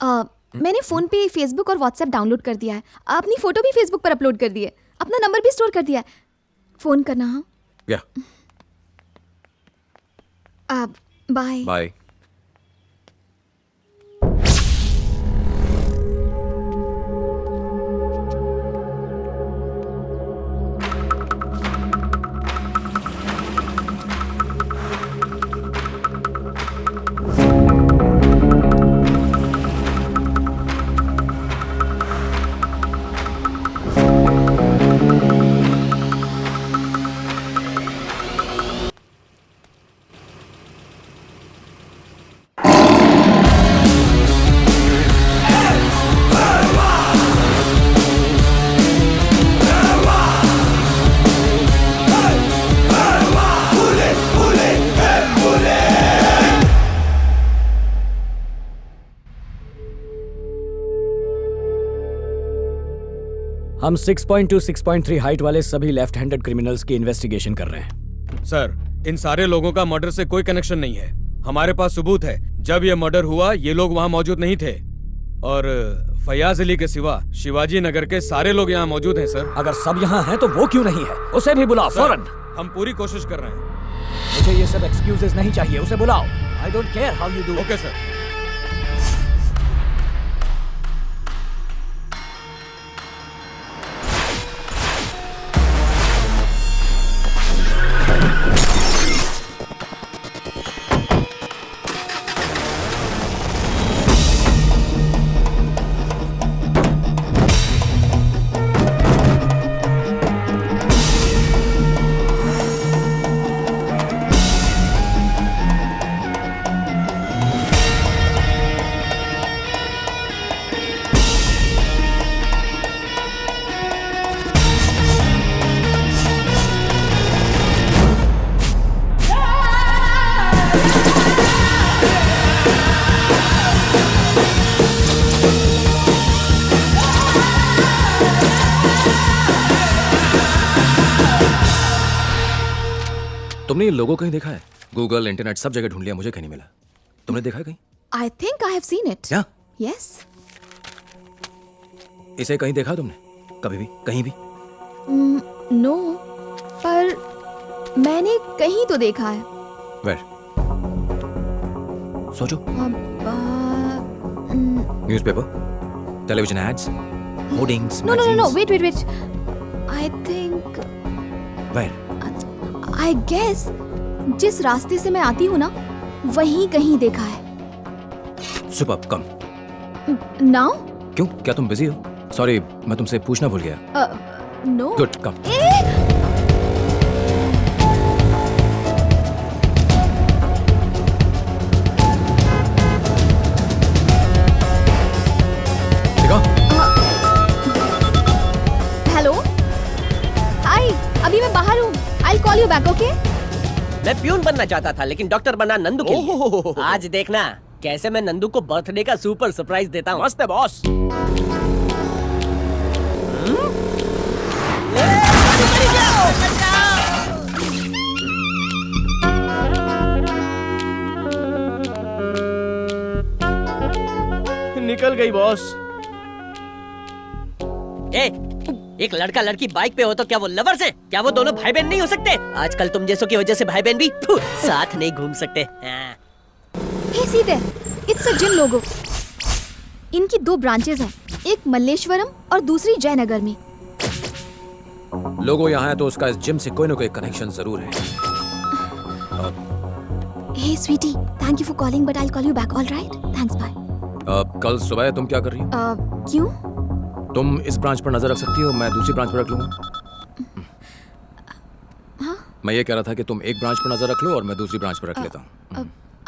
मैंने फ़ोन पे फेसबुक और व्हाट्सएप डाउनलोड कर दिया है। अपनी फ़ोटो भी फेसबुक पर अपलोड कर दी है। अपना नंबर भी स्टोर कर दिया है। फ़ोन करना। हाँ या बाय बाय। हम 6.2 6.3 हाइट वाले सभी लेफ्ट हैंडेड क्रिमिनल्स की इन्वेस्टिगेशन कर रहे हैं। सर, इन सारे लोगों का मर्डर से कोई कनेक्शन नहीं है। हमारे पास सबूत है। जब ये मर्डर हुआ ये लोग वहाँ मौजूद नहीं थे और फयाज अली के सिवा शिवाजी नगर के सारे लोग यहाँ मौजूद हैं सर। अगर सब यहाँ हैं तो वो क्यों नहीं है? उसे भी बुलाओ फौरन। हम पूरी कोशिश कर रहे हैं। मुझे ये सब एक्सक्यूजेस नहीं चाहिए, उसे बुलाओ। I don't care how you do. Okay sir. तुमने ये लोगो कहीं देखा है? गूगल, इंटरनेट सब जगह ढूंढ लिया, मुझे कहीं नहीं मिला। तुमने देखा है कहीं? I think I have seen it. क्या? यस। इसे कहीं देखा तुमने? कभी भी? कहीं भी? नो, पर मैंने कहीं तो देखा है। वेयर? सोचो। Newspaper, television ads, hoardings, no no no no, wait wait wait. I think where? I guess जिस रास्ते से मैं आती हूँ ना, वहीं कहीं देखा है। सुपर्ब, कम। नाउ? क्यों? क्या तुम बिजी हो? सॉरी, मैं तुमसे पूछना भूल गया। नो। गुड, कम। हेलो, हाय, अभी मैं बाहर हूँ। I'll call you back, okay? मैं प्यून बनना चाहता था लेकिन डॉक्टर बना नंदू के लिए। आज देखना कैसे मैं नंदू को बर्थडे का सुपर सरप्राइज देता हूँ। मस्त है बॉस। निकल गई बॉस। एक लड़का लड़की बाइक पे हो तो क्या वो लवर्स हैं? क्या वो दोनों भाई बहन नहीं हो सकते? आजकल तुम जैसों की वजह से भाई बहन भी साथ नहीं घूम सकते। Hey, see there. It's a gym logo. इनकी 2 ब्रांचेस हैं, एक मल्लेश्वरम और दूसरी जयनगर में। लोगो यहाँ है तो उसका इस जिम से कोई ना कोई कनेक्शन जरूर है। Hey, sweetie, thank you for calling, but I'll call you back. All right? Thanks, bye. कल सुबह तुम क्या कर रही हो? क्यों? तुम इस ब्रांच पर नजर रख सकती हो, मैं दूसरी ब्रांच पर रख लूंगा। हाँ? मैं ये कह रहा था कि तुम एक ब्रांच पर नजर रख लो और मैं दूसरी ब्रांच पर रख लेता हूँ।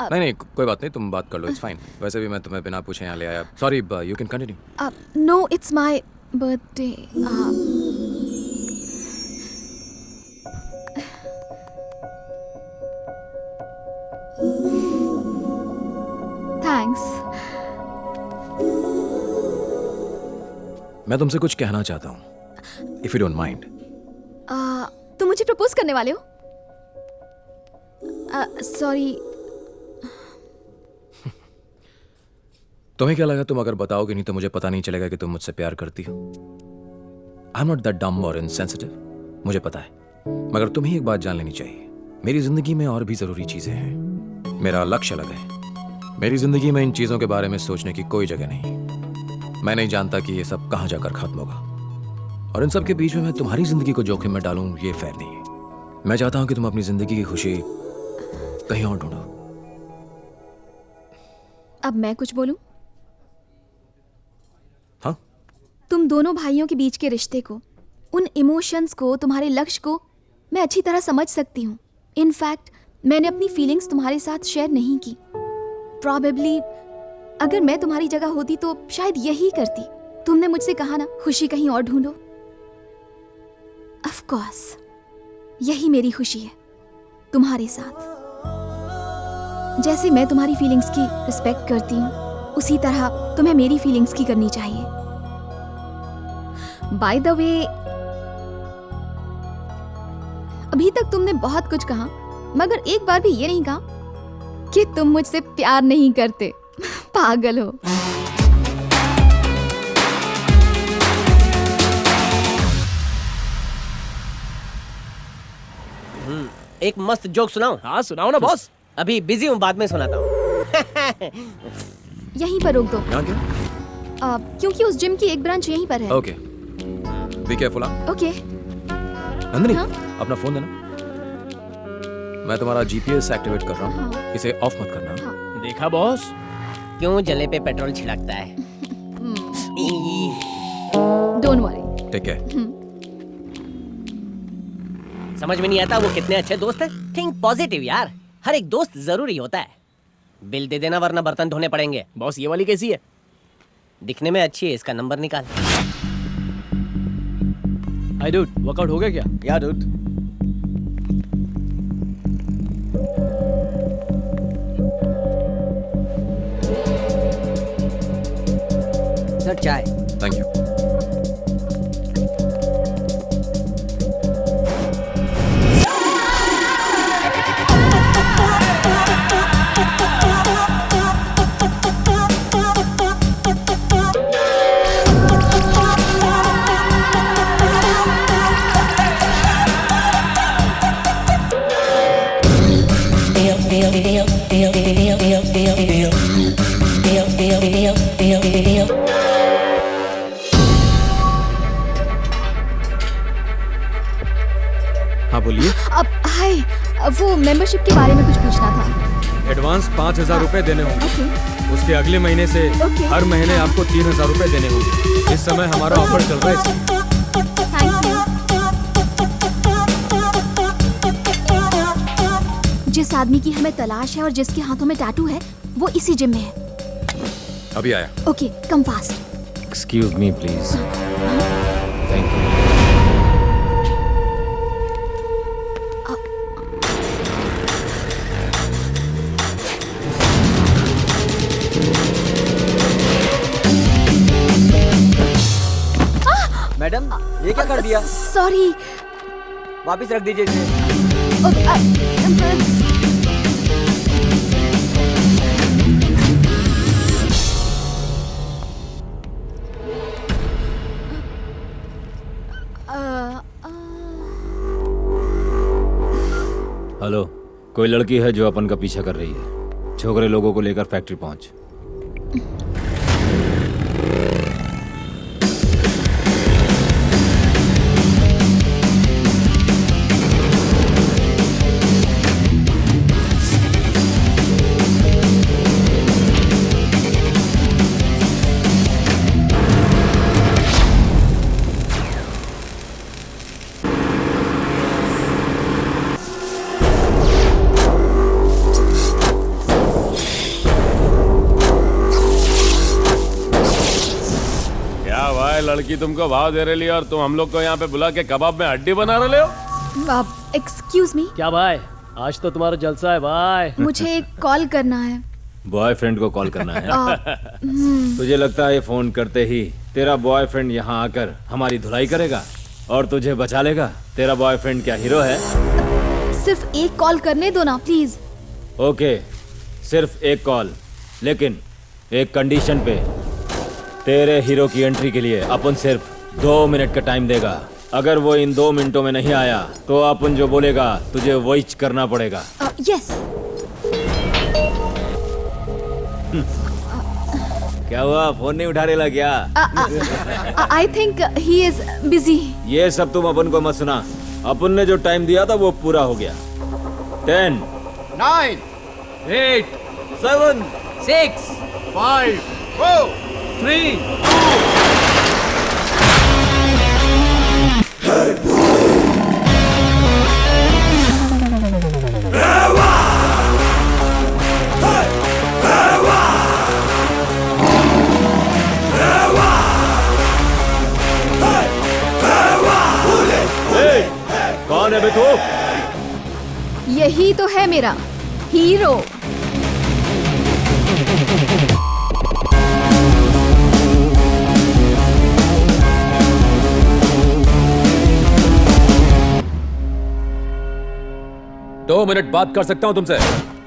नहीं नहीं, कोई बात नहीं, तुम बात कर लो, इट्स फाइन। वैसे भी मैं तुम्हें बिना पूछे यहाँ ले आया। Sorry, you can continue. No, it's my birthday. Thanks. मैं तुमसे कुछ कहना चाहता हूँ, इफ यू डोंट माइंड। तुम मुझे प्रपोज करने वाले हो? सॉरी। तुम्हें क्या लगा तुम अगर बताओगे नहीं तो मुझे पता नहीं चलेगा कि तुम मुझसे प्यार करती हो? I am not that dumb और इनसेंसिटिव, मुझे पता है, मगर तुम्हें एक बात जान लेनी चाहिए, मेरी जिंदगी में और भी जरूरी चीजें हैं। मेरा लक्ष्य अलग है। मेरी जिंदगी में इन चीजों के बारे में सोचने की कोई जगह नहीं। मैं नहीं जानता कि ये सब कहां जाकर खत्म होगा, और इन सब के बीच में मैं तुम्हारी जिंदगी को जोखिम में डालूं, ये फेयर नहीं है। मैं चाहता हूं कि तुम अपनी जिंदगी की खुशी कहीं और ढूंढो। अब मैं कुछ बोलूं? हाँ, तुम दोनों भाइयों के बीच के रिश्ते को, उन इमोशंस को, तुम्हारे लक्ष्य को मैं अच्छी तरह समझ सकती हूँ। इनफैक्ट मैंने अपनी फीलिंग्स तुम्हारे साथ शेयर नहीं की। प्रॉबेबली अगर मैं तुम्हारी जगह होती तो शायद यही करती। तुमने मुझसे कहा ना, खुशी कहीं और ढूंढो। ऑफ कोर्स यही मेरी खुशी है, तुम्हारे साथ। जैसे मैं तुम्हारी फीलिंग्स की रिस्पेक्ट करती हूँ, उसी तरह तुम्हें मेरी फीलिंग्स की करनी चाहिए। बाय द वे, अभी तक तुमने बहुत कुछ कहा, मगर एक बार भी ये नहीं कहा कि तुम मुझसे प्यार नहीं करते। पागल हो। एक मस्त जोक सुनाऊं? हाँ सुनाओ ना बॉस। अभी बिजी हूँ, बाद में सुनाता हूँ। यहीं पर रोक दो। यहाँ क्यों? क्योंकि उस जिम की एक ब्रांच यहीं पर है। Okay, be careful. Okay. Nandini, हाँ? अपना फोन देना। मैं तुम्हारा जीपीएस एक्टिवेट कर रहा हूँ, हाँ। इसे ऑफ मत करना। हाँ। देखा बॉस, क्यों जले पे पेट्रोल छिड़कता है? Don't worry. ठीक है। समझ में नहीं आता वो कितने अच्छे दोस्त हैं। थिंक पॉजिटिव यार, हर एक दोस्त जरूरी होता है। बिल दे देना वरना बर्तन धोने पड़ेंगे। बॉस ये वाली कैसी है? दिखने में अच्छी है, इसका नंबर निकाल। हाय डूड, वर्कआउट हो गया क्या? या डूड। सर चाय। Thank you. हाँ बोलिए। अब हाय, वो मेंबरशिप के बारे में कुछ पूछना था। एडवांस 5,000 रुपए देने होंगे। ओके। उसके अगले महीने से Okay. हर महीने आपको 3,000 रुपए देने होंगे। इस समय हमारा ऑफर चल रहा है इसलिए। Thank you. जिस आदमी की हमें तलाश है और जिसके हाथों में टैटू है, वो इसी जिम में है। अभी आया। Okay, come fast. Excuse me please. Thank you. Madam, ये क्या कर दिया? सॉरी। वापस रख दीजिए इसे। हेलो, कोई लड़की है जो अपन का पीछा कर रही है। छोकरे लोगों को लेकर फैक्ट्री पहुंच। लड़की तुमको भाव दे रही है और तुम हम लोग को यहाँ पे बुला के कबाब में हड्डी बना रहे हो। Excuse me. क्या भाई, आज तो तुम्हारा जलसा है भाई। मुझे कॉल करना है। बॉयफ्रेंड को कॉल करना है? तुझे लगता है ये फोन करते ही तेरा बॉयफ्रेंड यहाँ आकर हमारी धुलाई करेगा और तुझे बचा लेगा? तेरा बॉयफ्रेंड क्या हीरो है? सिर्फ एक कॉल करने दो ना प्लीज। ओके, सिर्फ एक कॉल, लेकिन एक कंडीशन पे। तेरे हीरो की एंट्री के लिए अपन सिर्फ 2 मिनट का टाइम देगा। अगर वो इन 2 मिनटों में नहीं आया तो अपन जो बोलेगा तुझे वही करना पड़ेगा। यस। क्या हुआ, फोन नहीं उठा रेला क्या? I think he is busy. ये सब तुम अपन को मत सुना। अपन ने जो टाइम दिया था वो पूरा हो गया। 10 9 8 7 6 5 4 3 कौन है बे तू? यही तो है मेरा हीरो। दो मिनट बात कर सकता हूं तुमसे?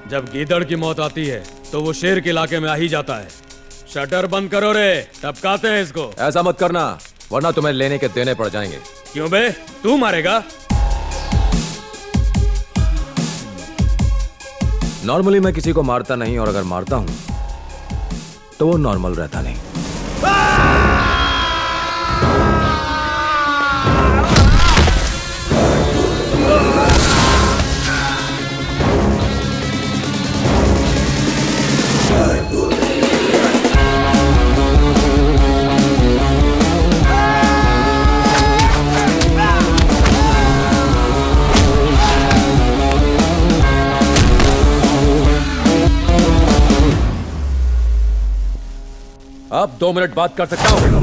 जब गीदड़ की मौत आती है तो वो शेर के इलाके में आ ही जाता है। शटर बंद करो रे, टपकाते हैं इसको। ऐसा मत करना वरना तुम्हें लेने के देने पड़ जाएंगे। क्यों बे, तू मारेगा? नॉर्मली मैं किसी को मारता नहीं, और अगर मारता हूं तो वो नॉर्मल रहता नहीं। अब 2 मिनट बात कर सकता हूं।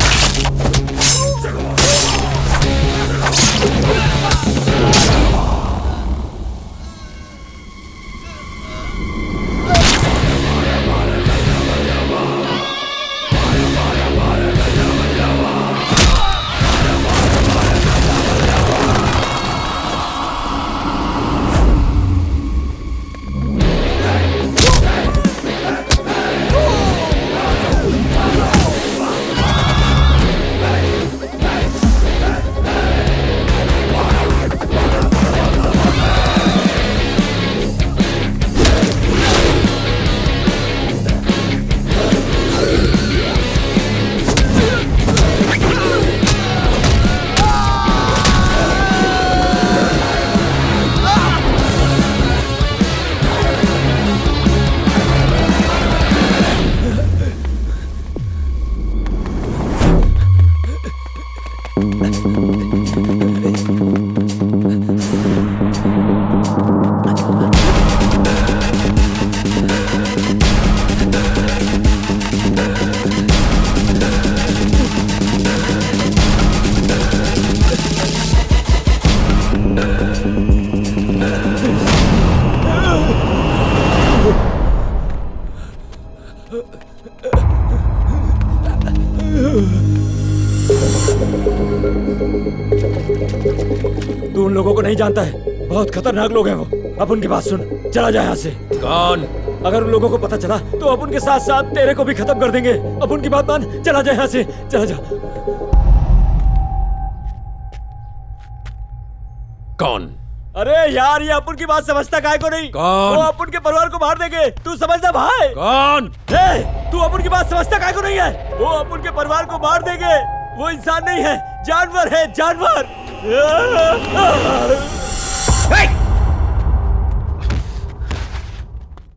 तू उन लोगों को नहीं जानता है, बहुत खतरनाक लोग हैं वो। अपन की बात सुन, चला जा यहाँ से। कौन? अगर उन लोगों को पता चला तो अपन के साथ साथ तेरे को भी खत्म कर देंगे। अपन की बात मान, चला जा यहाँ से, चला जा। कौन? अरे यार, ये अपन की बात समझता काहे को नहीं? कौन? वो अपन के परिवार को मार देंगे, तू समझदा भाई? कौन? तू अपन की बात समझता काहे को नहीं है? वो अपन के परिवार को मार देंगे। वो इंसान नहीं है, जानवर है, जानवर।